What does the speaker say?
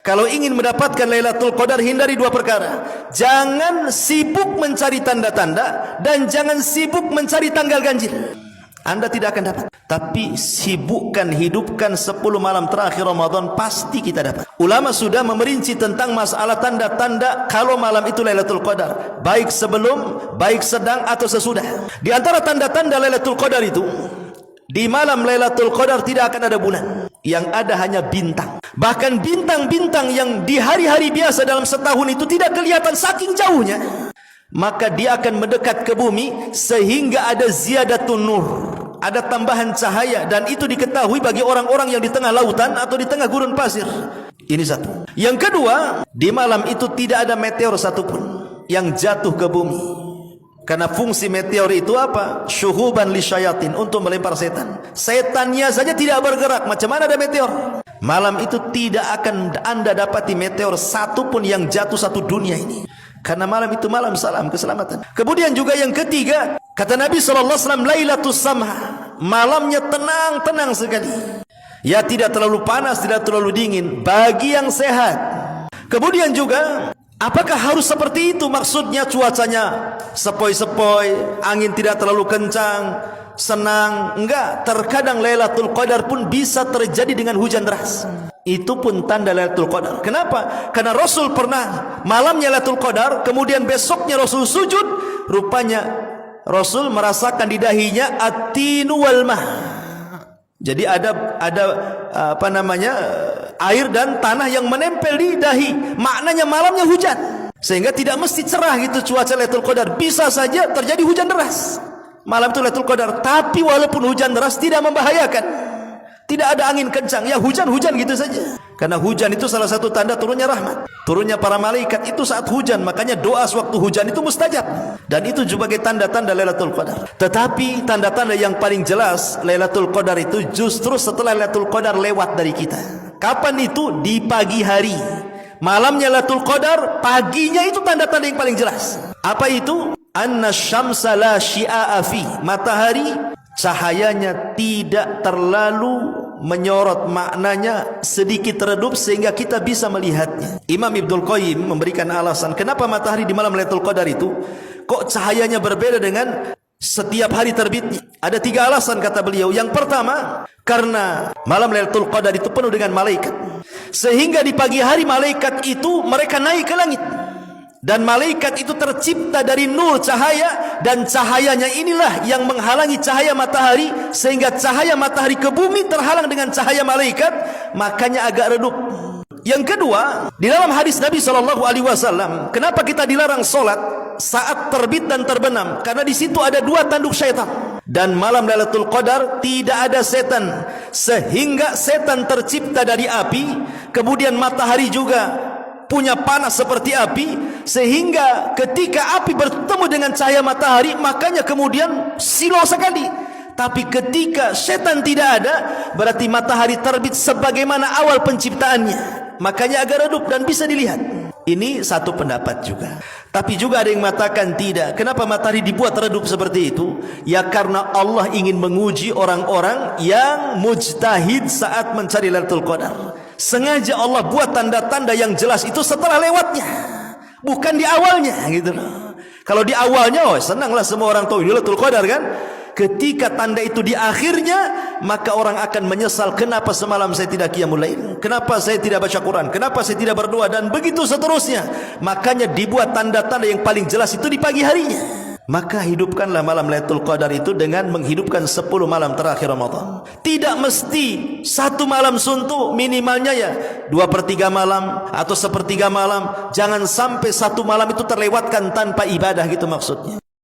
Kalau ingin mendapatkan Lailatul Qadar, hindari dua perkara. Jangan sibuk mencari tanda-tanda dan jangan sibuk mencari tanggal ganjil. Anda tidak akan dapat. Tapi sibukkan, hidupkan 10 malam terakhir Ramadan, pasti kita dapat. Ulama sudah memerinci tentang masalah tanda-tanda kalau malam itu Lailatul Qadar, baik sebelum, baik sedang atau sesudah. Di antara tanda-tanda Lailatul Qadar itu, di malam Lailatul Qadar tidak akan ada bulan, yang ada hanya bintang. Bahkan bintang-bintang yang di hari-hari biasa dalam setahun itu tidak kelihatan saking jauhnya, maka dia akan mendekat ke bumi sehingga ada ziyadatun nur, ada tambahan cahaya, dan itu diketahui bagi orang-orang yang di tengah lautan atau di tengah gurun pasir. Ini satu. Yang kedua, di malam itu tidak ada meteor satupun yang jatuh ke bumi. Karena fungsi meteor itu apa? Syuhuban li syayatin, untuk melempar setan. Setannya saja tidak bergerak, macam mana ada meteor? Malam itu tidak akan Anda dapati meteor satupun yang jatuh satu dunia ini. Karena malam itu malam salam keselamatan. Kemudian juga yang ketiga, kata Nabi SAW, Lailatus Samha, malamnya tenang-tenang sekali. Ya, tidak terlalu panas, tidak terlalu dingin, bagi yang sehat. Kemudian juga, apakah harus seperti itu? Maksudnya cuacanya sepoi-sepoi, angin tidak terlalu kencang, senang. Enggak, terkadang Lailatul Qadar pun bisa terjadi dengan hujan deras. Itu pun tanda Lailatul Qadar. Kenapa? Karena Rasul pernah malamnya Lailatul Qadar, kemudian besoknya Rasul sujud, rupanya Rasul merasakan di dahinya at-tinu wal mah. Jadi ada air dan tanah yang menempel di dahi. Maknanya malamnya hujan. Sehingga tidak mesti cerah gitu cuaca Lailatul Qadar. Bisa saja terjadi hujan deras malam itu Lailatul Qadar. Tapi walaupun hujan deras tidak membahayakan. Tidak ada angin kencang, ya hujan-hujan gitu saja. Karena hujan itu salah satu tanda turunnya rahmat, turunnya para malaikat itu saat hujan. Makanya doa sewaktu hujan itu mustajab. Dan itu sebagai tanda-tanda Lailatul Qadar. Tetapi tanda-tanda yang paling jelas Lailatul Qadar itu justru setelah Lailatul Qadar lewat dari kita. Kapan itu? Di pagi hari. Malamnya Lailatul Qadar, paginya itu tanda-tanda yang paling jelas. Apa itu? Anna syamsa la syia'a fi, matahari cahayanya tidak terlalu menyorot, maknanya sedikit redup sehingga kita bisa melihatnya. Imam Ibnul Qayyim memberikan alasan kenapa matahari di malam Lailatul Qadar itu kok cahayanya berbeda dengan setiap hari terbitnya. Ada 3 alasan kata beliau. Yang pertama, karena malam Lailatul Qadar itu penuh dengan malaikat, sehingga di pagi hari malaikat itu mereka naik ke langit. Dan malaikat itu tercipta dari nur cahaya, dan cahayanya inilah yang menghalangi cahaya matahari, sehingga cahaya matahari ke bumi terhalang dengan cahaya malaikat, makanya agak redup. Yang kedua, di dalam hadis Nabi SAW, kenapa kita dilarang solat saat terbit dan terbenam? Karena di situ ada 2 tanduk syaitan. Dan malam Lailatul Qadar tidak ada setan, sehingga setan tercipta dari api, kemudian matahari juga punya panas seperti api, sehingga ketika api bertemu dengan cahaya matahari, makanya kemudian silau sekali. Tapi ketika setan tidak ada, berarti matahari terbit sebagaimana awal penciptaannya, makanya agak redup dan bisa dilihat. Ini satu pendapat juga. Tapi juga ada yang mengatakan tidak. Kenapa matahari dibuat redup seperti itu? Ya karena Allah ingin menguji orang-orang yang mujtahid saat mencari Lailatul Qadar. Sengaja Allah buat tanda-tanda yang jelas itu setelah lewatnya, bukan di awalnya gitu loh. Kalau di awalnya, oh senanglah semua orang tahu Lailatul Qadar kan. Ketika tanda itu di akhirnya, maka orang akan menyesal, kenapa semalam saya tidak qiyamul lail, kenapa saya tidak baca Quran, kenapa saya tidak berdoa, dan begitu seterusnya. Makanya dibuat tanda-tanda yang paling jelas itu di pagi harinya. Maka hidupkanlah malam Lailatul Qadar itu dengan menghidupkan 10 malam terakhir Ramadan. Tidak mesti 1 malam suntuk, minimalnya ya 2/3 malam atau 1/3 malam. Jangan sampai 1 malam itu terlewatkan tanpa ibadah, gitu maksudnya.